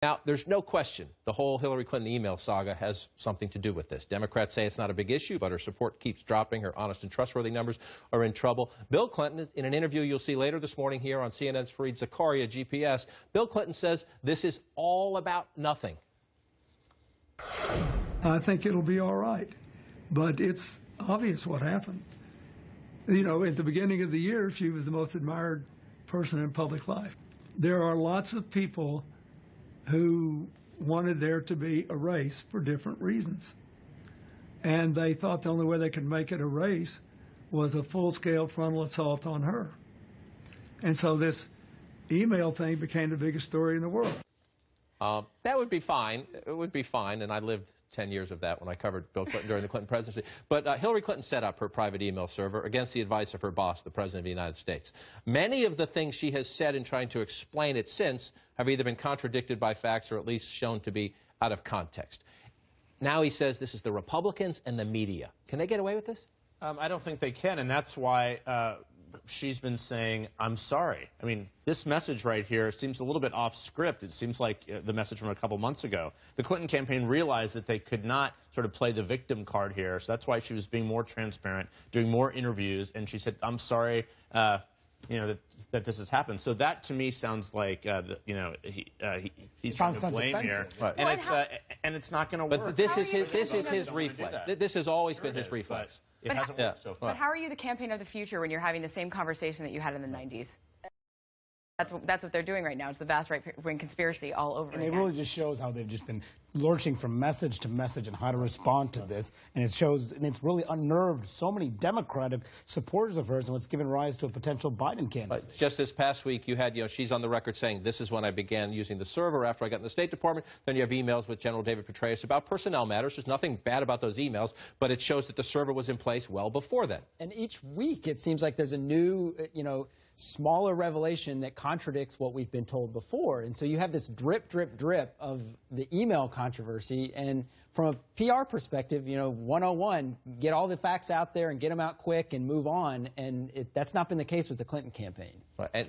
Now, there's no question the whole Hillary Clinton email saga has something to do with this. Democrats say it's not a big issue, but her support keeps dropping. Her honest and trustworthy numbers are in trouble. Bill Clinton, in an interview you'll see later this morning here on CNN's Fareed Zakaria, GPS, Bill Clinton says this is all about nothing. I think it'll be all right, but it's obvious what happened. You know, at the beginning of the year, she was the most admired person in public life. There are lots of people who wanted there to be a race for different reasons. And they thought the only way they could make it a race was a full-scale frontal assault on her. And so this email thing became the biggest story in the world. That would be fine. It would be fine, and I lived 10 years of that when I covered Bill Clinton during the Clinton presidency. But Hillary Clinton set up her private email server against the advice of her boss, the President of the United States. Many of the things she has said in trying to explain it since have either been contradicted by facts or at least shown to be out of context. Now he says this is the Republicans and the media. Can they get away with this? I don't think they can, and that's why she's been saying, I'm sorry. I mean, this message right here seems a little bit off script. It seems like the message from a couple months ago. The Clinton campaign realized that they could not sort of play the victim card here, so that's why she was being more transparent, doing more interviews, and she said, I'm sorry, you know, that this has happened. So that, to me, sounds like, you know, he's trying to blame here. Right. And it's not going to work. But this is his reflex. This has always been his reflex. It hasn't worked so far. But how are you the campaign of the future when you're having the same conversation that you had in the 90s? That's what they're doing right now. It's the vast right-wing conspiracy all over again. And it really just shows how they've just been lurching from message to message and how to respond to this. And it shows, and it's really unnerved so many Democratic supporters of hers, and what's given rise to a potential Biden candidacy. Just this past week, you had, she's on the record saying, this is when I began using the server after I got in the State Department. Then you have emails with General David Petraeus about personnel matters. There's nothing bad about those emails, but it shows that the server was in place well before then. And each week, it seems like there's a new, smaller revelation that contradicts what we've been told before. And so you have this drip, drip, drip of the email controversy. And from a PR perspective, 101, get all the facts out there and get them out quick and move on. And that's not been the case with the Clinton campaign. Right. And,